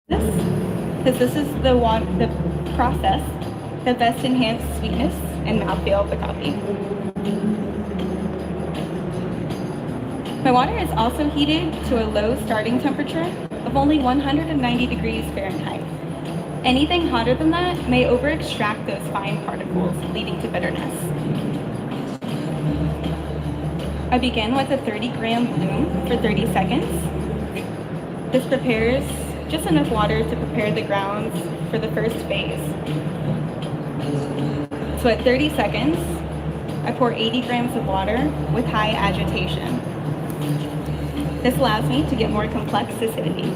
this, because this is the process that best enhances sweetness and mouthfeel of the coffee. My water is also heated to a low starting temperature of only 190 degrees Fahrenheit. Anything hotter than that may over-extract those fine particles, leading to bitterness. I begin with a 30-gram bloom for 30 seconds. This prepares just enough water to prepare the grounds for the first phase. So at 30 seconds, I pour 80 grams of water with high agitation. This allows me to get more complex acidity.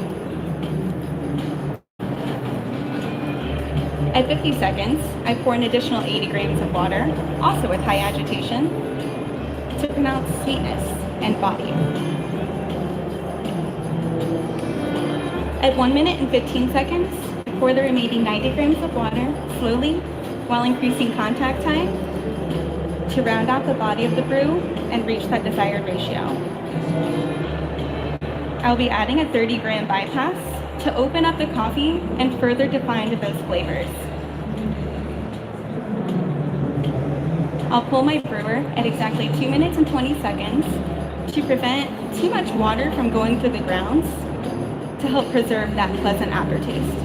At 50 seconds, I pour an additional 80 grams of water, also with high agitation, to pronounce sweetness and body. At 1 minute and 15 seconds, I pour the remaining 90 grams of water slowly while increasing contact time to round out the body of the brew and reach that desired ratio. I'll be adding a 30-gram bypass to open up the coffee and further define those flavors. I'll pull my brewer at exactly 2 minutes and 20 seconds to prevent too much water from going through the grounds to help preserve that pleasant aftertaste.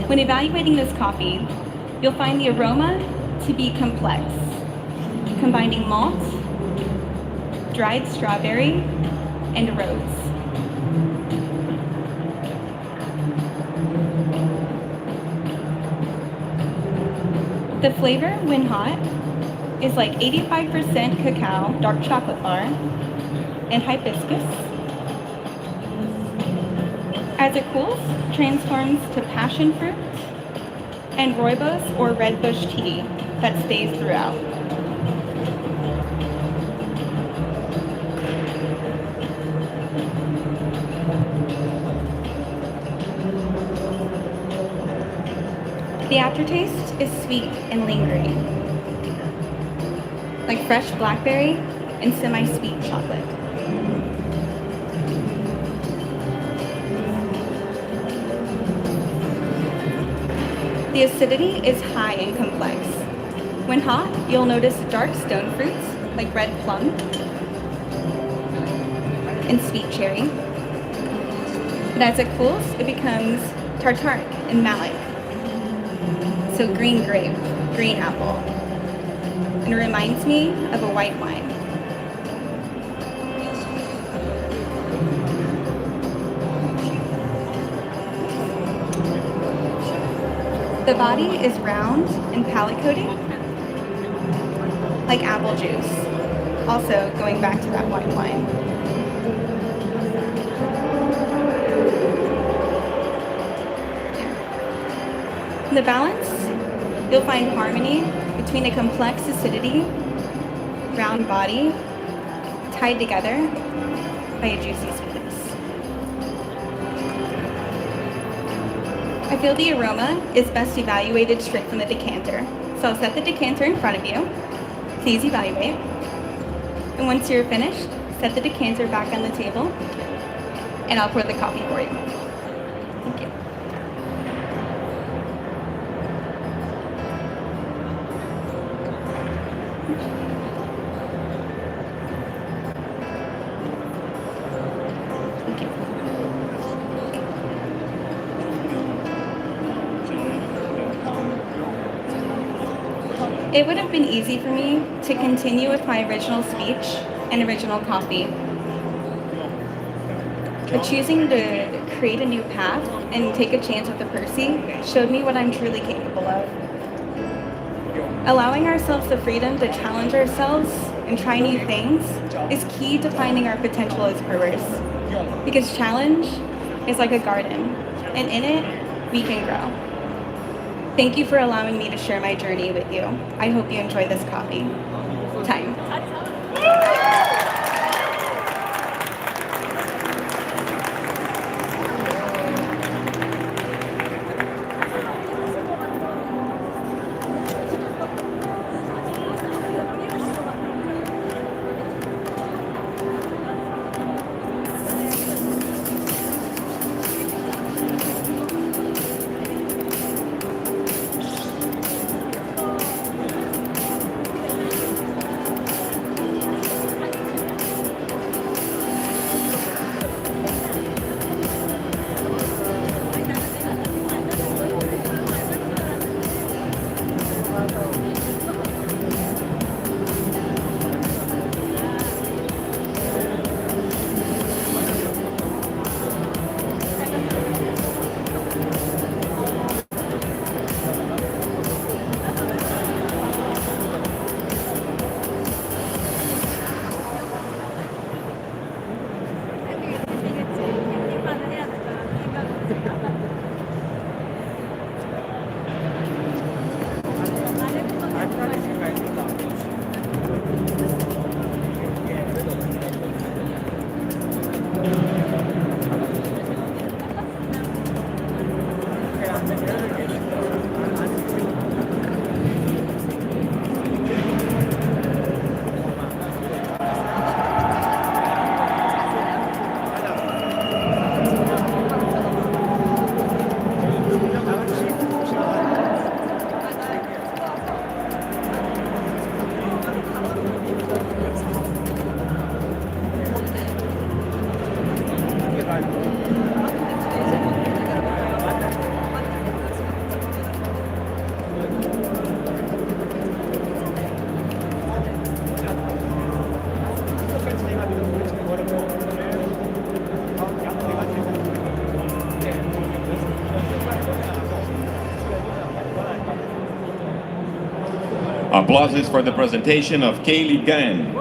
When evaluating this coffee, you'll find the aroma to be complex, combining malt, dried strawberry, and rose. The flavor, when hot, is like 85% cacao, dark chocolate bar, and hibiscus. As it cools, transforms to passion fruit and rooibos or red bush tea that stays throughout. The aftertaste is sweet and lingering, like fresh blackberry and semi-sweet chocolate. The acidity is high and complex. When hot, you'll notice dark stone fruits like red plum and sweet cherry. But as it cools, it becomes tartaric and malic. So green grape, green apple. And it reminds me of a white wine. The body is round and palate coating, like apple juice. Also going back to that white wine. In the balance, you'll find harmony between a complex acidity, round body, tied together by a juicy sweetness. I feel the aroma is best evaluated straight from the decanter. So I'll set the decanter in front of you. Please evaluate. And once you're finished, set the decanter back on the table, and I'll pour the coffee for you. Thank you. It would have been easy for me to continue with my original speech and original coffee. But choosing to create a new path and take a chance with the WBrC showed me what I'm truly capable of. Allowing ourselves the freedom to challenge ourselves and try new things is key to finding our potential as brewers. Because challenge is like a garden, and in it, we can grow. Thank you for allowing me to share my journey with you. I hope you enjoy this coffee. Time. Applauses for the presentation of Kaylee Gunn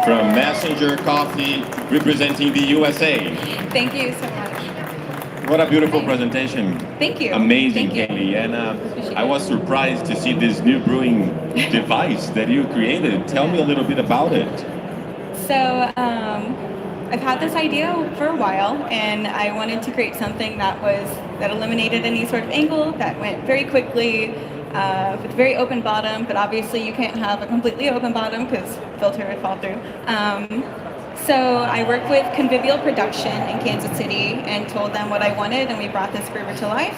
from Messenger Coffee, representing the USA. Thank you so much. What a beautiful presentation. Thank you. Amazing, Thank you. Kaylee. And I was surprised to see this new brewing device that you created. Tell me a little bit about it. So I've had this idea for a while, and I wanted to create something that eliminated any sort of angle, that went very quickly, with very open bottom, but obviously you can't have a completely open bottom because filter would fall through. So I worked with Convivial Production in Kansas City and told them what I wanted, and we brought this brewer to life.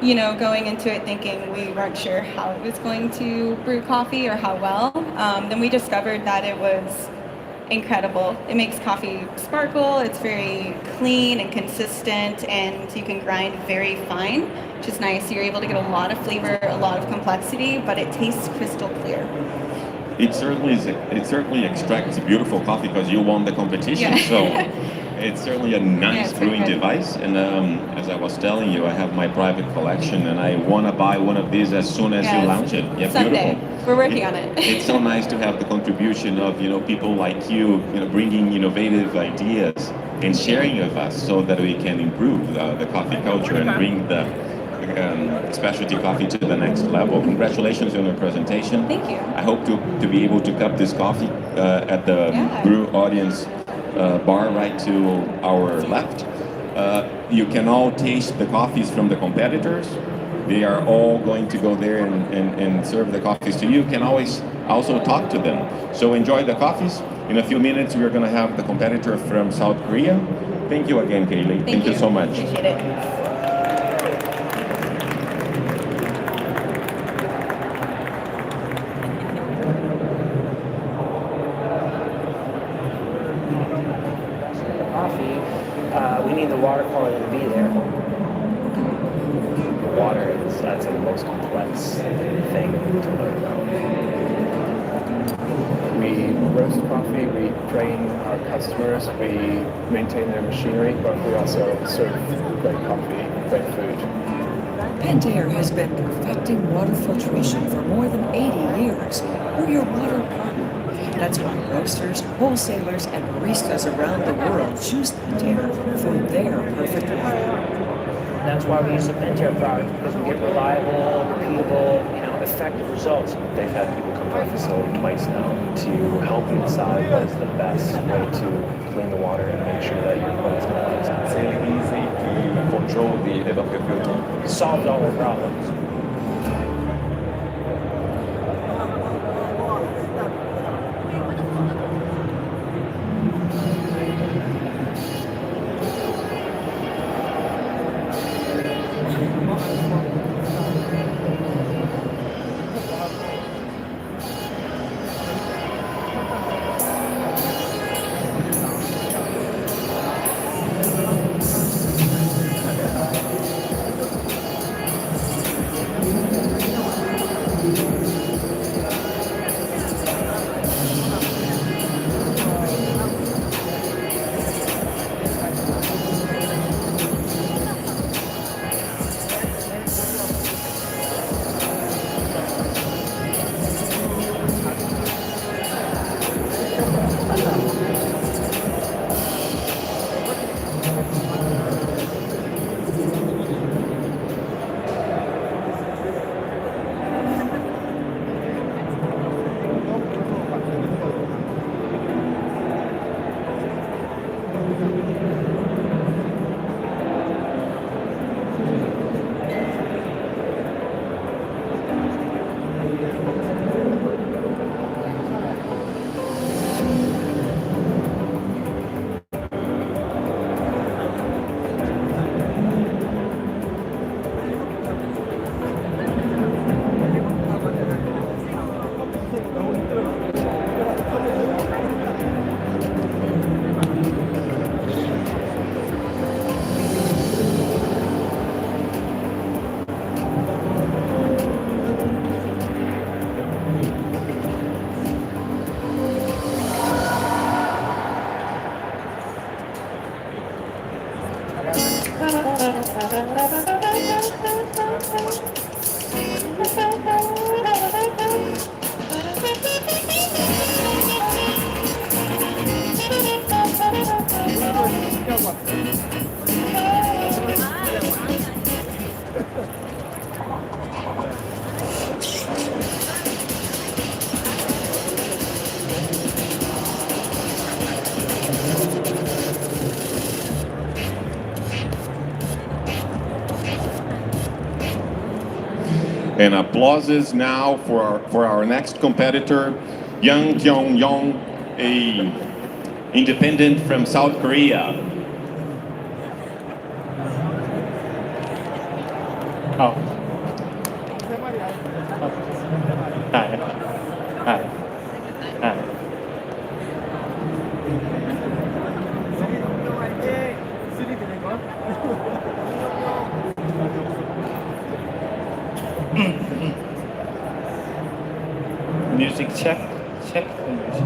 You know, going into it thinking we weren't sure how it was going to brew coffee or how well. Then we discovered that it was incredible. It makes coffee sparkle, it's very clean and consistent, and you can grind very fine, which is nice. You're able to get a lot of flavor, a lot of complexity, but it tastes crystal clear. It certainly extracts beautiful coffee because you won the competition. Yeah. So it's certainly a nice brewing device. And as I was telling you, I have my private collection, and I want to buy one of these as soon as you launch it. Yeah, someday. beautiful. We're working on it. It's so nice to have the contribution of people like you, bringing innovative ideas and sharing with us, so that we can improve the coffee culture and bring the specialty coffee to the next level. Congratulations on your presentation. Thank you. I hope to be able to cup this coffee at the brew audience bar right to our left. You can all taste the coffees from the competitors. They are all going to go there and serve the coffees to you. You can always also talk to them. So enjoy the coffees. In a few minutes, we are going to have the competitor from South Korea. Thank you again, Kaylee. Thank you so much. Appreciate it. We need the water quality to be there. Water that's the most complex thing to learn about. We roast coffee, we train our customers, we maintain their machinery, but we also serve great coffee, great food. Pentair has been perfecting water filtration for more than 80 years. We're your water partner. That's why roasters, wholesalers, and baristas around the world choose Pentair for their perfect water. That's why we use the Pentair product, because we get reliable, repeatable, effective results. They've had people come to our facility twice now to help you decide what is the best way to clean the water and make sure that your product's going to last. It's really easy to control the evapor filter. Solved all their problems. And applauses now for our next competitor, Young Kyung Yong, a independent from South Korea. Oh. Hi. Hi. Hi. Music check. Check the music.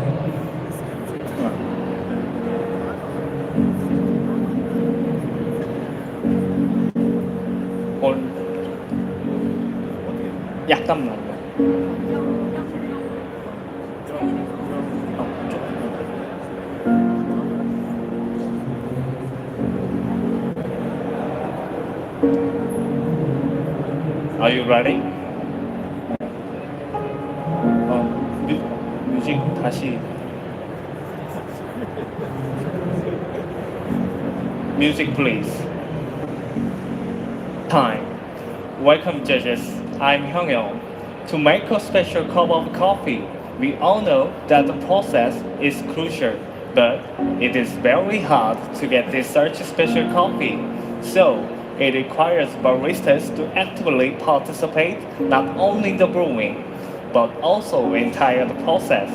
약간만. Are you ready? 뮤직 다시. Music please. Time. Welcome judges. I'm Hyung-Yong. To make a special cup of coffee, we all know that the process is crucial, but it is very hard to get this such special coffee. So, it requires baristas to actively participate not only in the brewing, but also entire the process.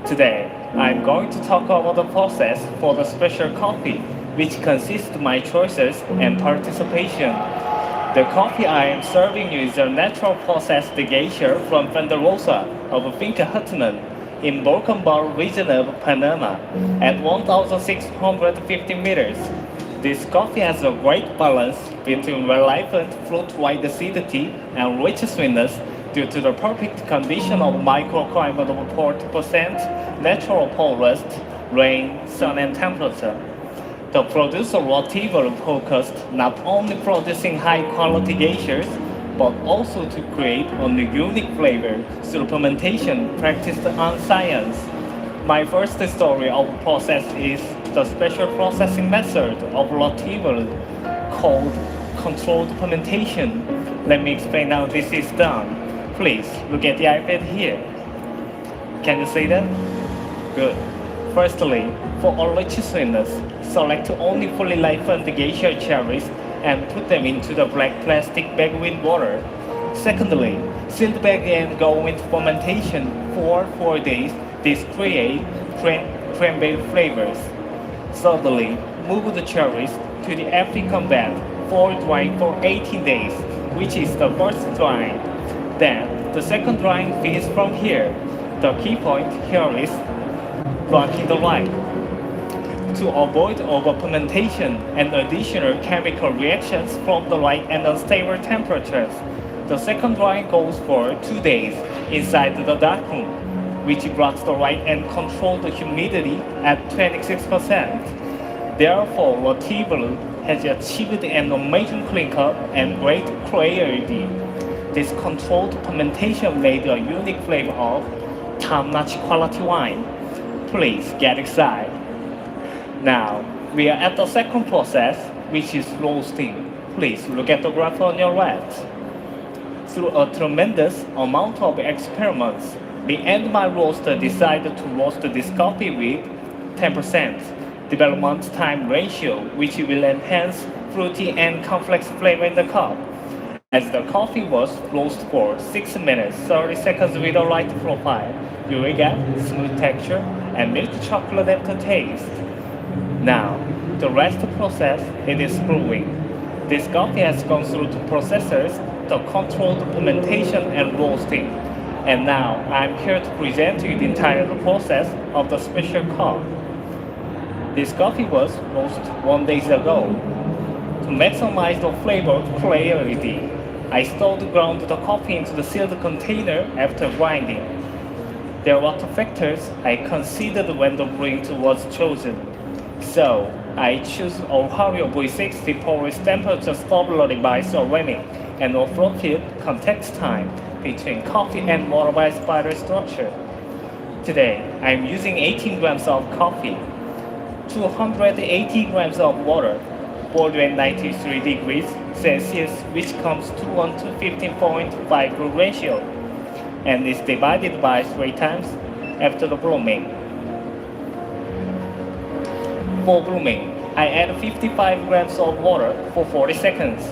Today, I'm going to talk about the process for the special coffee, which consists of my choices and participation. The coffee I am serving you is a natural processed geisha from Fonderosa of Finca Hutton in Bolcombar region of Panama at 1,650 meters. This coffee has a great balance between ripened fruit-like acidity and rich sweetness due to the perfect condition of microclimate of 40% natural porous, rain, sun and temperature. The producer Rotiver focused not only producing high-quality geishas, but also to create a unique flavor through fermentation practiced on science. My first story of process is the special processing method of Rotiver called controlled fermentation. Let me explain how this is done. Please look at the iPad here. Can you see that? Good. Firstly, for a rich sweetness, select only fully ripened geisha cherries and put them into the black plastic bag with water. Secondly, seal the bag and go into fermentation for 4 days. This creates cranberry flavors. Thirdly, move the cherries to the African bed for drying for 18 days, which is the first drying. Then, the second drying phase from here. The key point here is blocking the light. To avoid over-fermentation and additional chemical reactions from the light and unstable temperatures, the second drying goes for 2 days inside the darkroom, which blocks the light and controls the humidity at 26%. Therefore, Rotiver has achieved an amazing clean-cut and great clarity. This controlled fermentation made a unique flavor of top-notch quality wine. Please get excited. Now, we are at the second process, which is roasting. Please look at the graph on your left. Through a tremendous amount of experiments, the Endmy roaster decided to roast this coffee with 10% development time ratio, which will enhance fruity and complex flavor in the cup. As the coffee was roasted for 6 minutes 30 seconds with a light profile, you will get smooth texture and milk chocolate aftertaste. Now, the rest process it is brewing. This coffee has gone through the processors, the controlled fermentation and roasting. And now, I'm here to present you the entire process of the special cup. This coffee was roasted 1 day ago. To maximize the flavor clarity, I slowly ground the coffee into the sealed container after grinding. There were two factors I considered when the brewing tool was chosen. So, I choose Ohio V60 for its temperature stability by ceramic and appropriate contact time between coffee and water by spiral structure. Today, I'm using 18 grams of coffee, 280 grams of water, boiled at 93 degrees Celsius, which comes to 1 to 15.5 ratio, and is divided by 3 times after the brewing. For brewing, I add 55 grams of water for 40 seconds.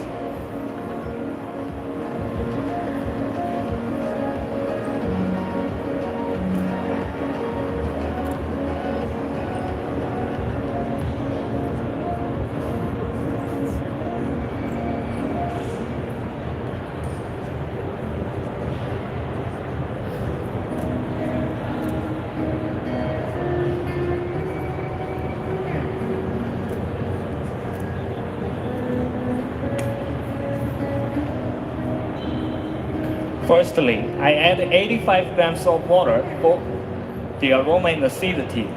Firstly, I add 85 grams of water for the aroma and acidity.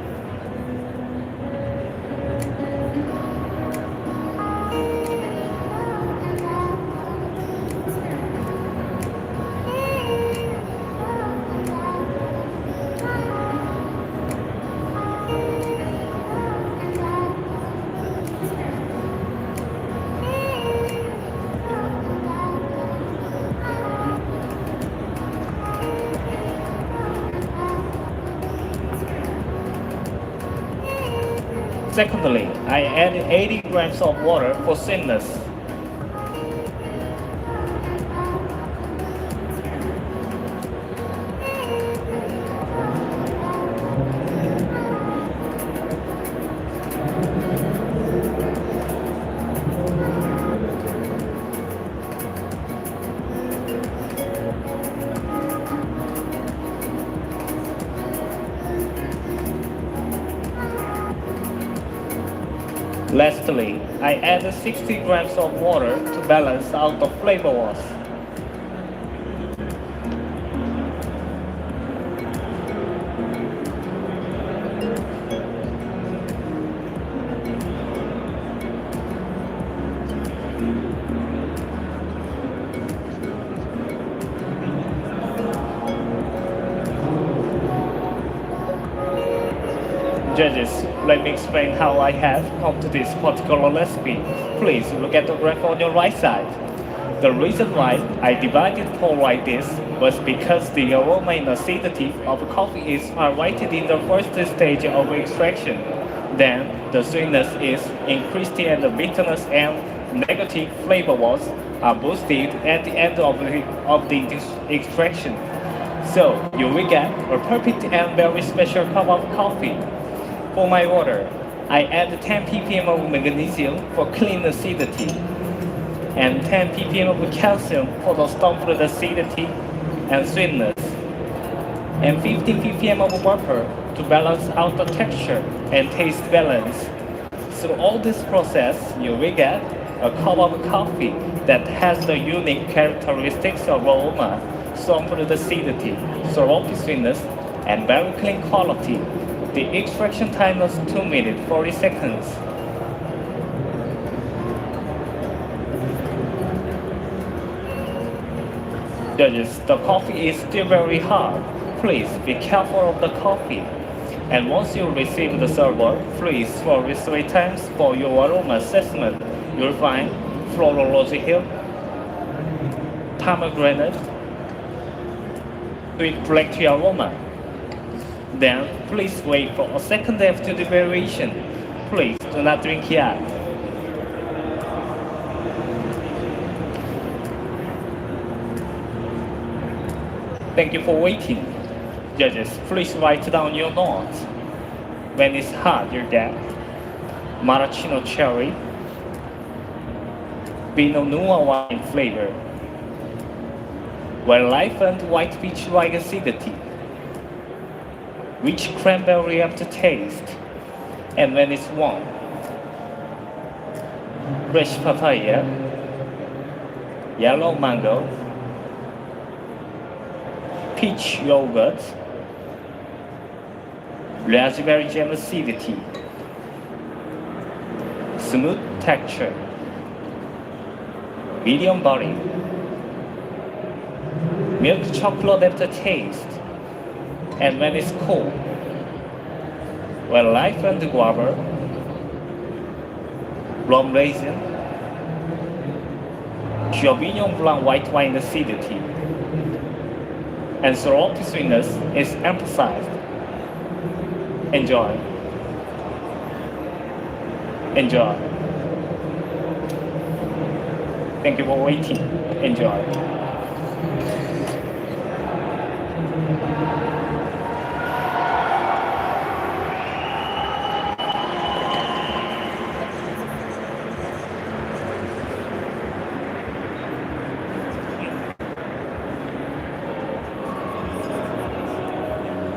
Secondly, I add 80 grams of water for sweetness. Lastly, I add 60 grams of water to balance out the flavors. Judges, let me explain how I have come to this particular recipe. Please look at the graph on your right side. The reason why I divided pour like this was because the aroma and acidity of coffee is highlighted in the first stage of extraction. Then the sweetness is increased and the bitterness and negative flavors are boosted at the end of the extraction. So you will get a perfect and very special cup of coffee. For my water, I add 10 ppm of magnesium for clean acidity and 10 ppm of calcium for the stumbled acidity and sweetness, and 15 ppm of butter to balance out the texture and taste balance. Through all this process, you will get a cup of coffee that has the unique characteristics of aroma, stumbled acidity, syrupy sweetness, and very clean quality. The extraction time was 2 minutes 40 seconds. Judges, the coffee is still very hot. Please be careful of the coffee. And once you receive the server, please swirl it 3 times for your aroma assessment. You'll find floral rosy hill, pomegranate, sweet black tea aroma. Then, please wait for a second after the variation. Please do not drink yet. Thank you for waiting. Judges, please write down your notes. When it's hot, you'll get maraschino cherry, Pinot Noir wine flavor, while life and white peach-like acidity, rich cranberry aftertaste, and when it's warm, fresh papaya, yellow mango, peach yogurt, raspberry jam acidity, smooth texture, medium body, milk chocolate aftertaste, and when it's cold, when life and guava, rum raisin, Sauvignon Blanc white wine acidity, and throaty sweetness is emphasized. Enjoy. Enjoy. Thank you for waiting. Enjoy.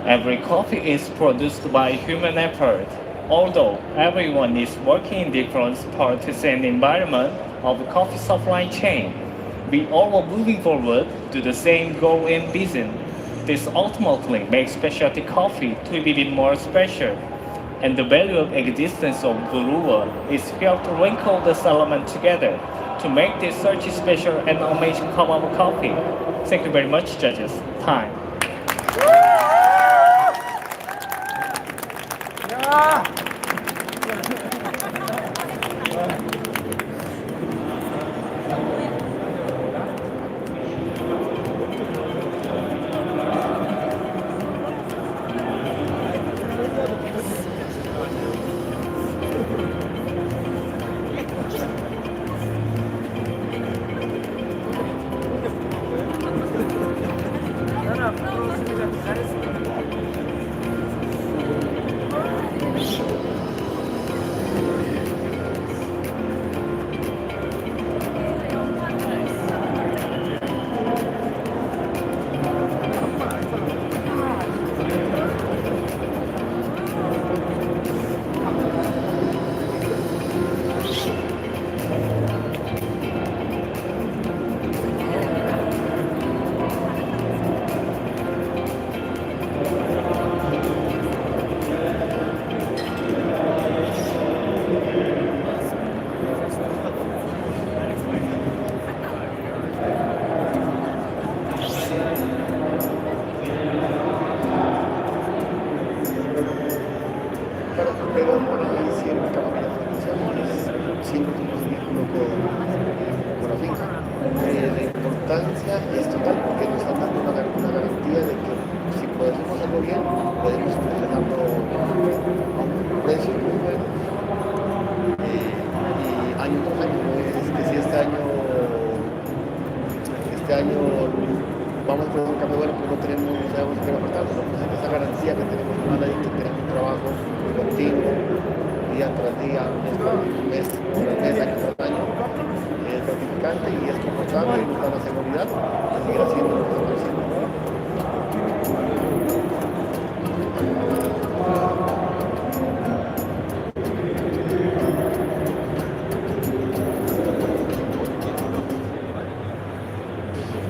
Every coffee is produced by human effort. Although everyone is working in different parts and environment of the coffee supply chain, we all are moving forward to the same goal and vision. This ultimately makes specialty coffee to be even more special. And the value of existence of brewer is here to wrinkle this element together to make this such a special and amazing cup of coffee. Thank you very much, judges. Time. Es total porque nos están dando una garantía de que si podemos hacerlo bien, podemos entregarlo a un precio muy bueno y año tras año. Si este año vamos a hacer un cambio bueno, pues no sabemos qué va a pasar, pero pues esa garantía que tenemos con la que tenemos un trabajo continuo, día tras día, mes tras mes, año tras año. Es gratificante y es confortable y nos da la seguridad de seguir haciendo lo que estamos haciendo.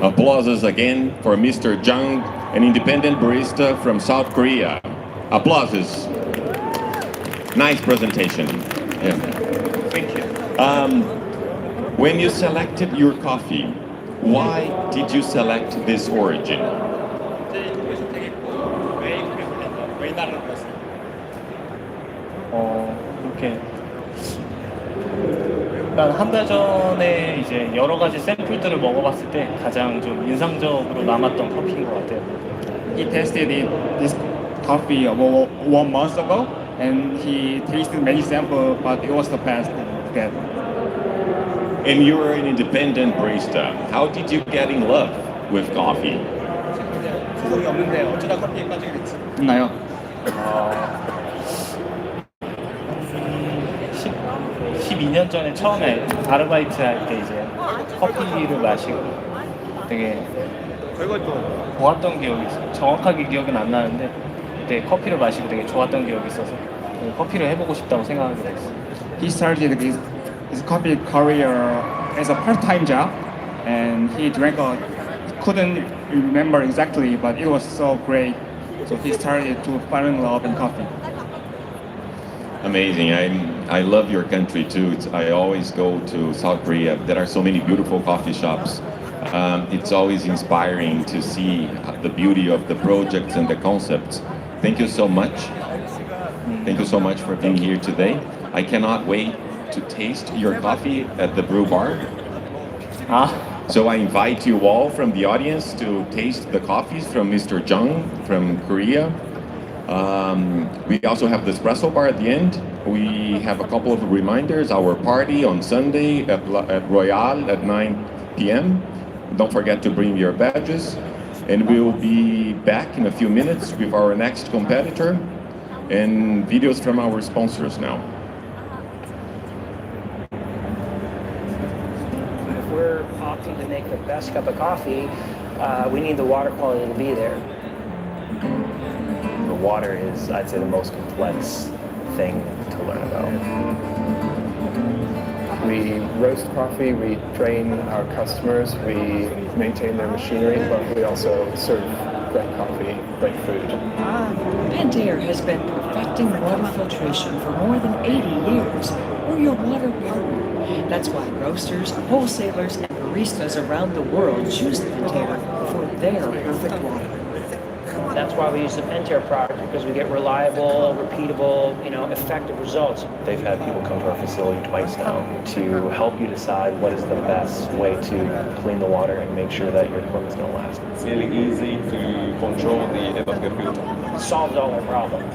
Applauses again for Mr. Jung, an independent barista from South Korea. Applauses. Nice presentation. Yeah. Thank you. When you selected your coffee, why did you select this origin? 이렇게 일단 한 달 전에 이제 여러 가지 샘플들을 먹어봤을 때 가장 좀 인상적으로 남았던 커피인 것 같아요. He tasted this coffee about 1 month ago, and he tasted many samples, but it was the best. And you're an independent barista. How did you get in love with coffee? 소속이 없는데 어쩌다 커피에 빠지게 됐지? 있나요? 12년 전에 처음에 아르바이트 할 때 이제 커피를 마시고 되게 좋았던 기억이 있어요. 정확하게 기억은 안 나는데 그때 커피를 마시고 되게 좋았던 기억이 있어서 커피를 해보고 싶다고 생각하게 됐어요. He started his his coffee career as a part-time job, and he couldn't remember exactly, but it was so great. So he started to fall in love in coffee. Amazing. I love your country too. I always go to South Korea. There are so many beautiful coffee shops. It's always inspiring to see the beauty of the projects and the concepts. Thank you so much. Thank you so much for being here today. I cannot wait to taste your coffee at the brew bar. So I invite you all from the audience to taste the coffees from Mr. Jung from Korea. We also have the espresso bar at the end. We have a couple of reminders. Our party on Sunday at Royale at 9 p.m. Don't forget to bring your badges. And we'll be back in a few minutes with our next competitor and videos from our sponsors now. If we're opting to make the best cup of coffee, we need the water quality to be there. The water is, I'd say, the most complex thing to learn about. We roast coffee, we train our customers, we maintain their machinery, but we also serve great coffee, great food. Pentair has been perfecting water filtration for more than 80 years. We're your water partner. That's why roasters, wholesalers, and baristas around the world choose Pentair for their perfect water. That's why we use the Pentair product, because we get reliable, repeatable, effective results. They've had people come to our facility twice now to help you decide what is the best way to clean the water and make sure that your equipment's going to last. It's really easy to control the end of the filter. It solves all our problems.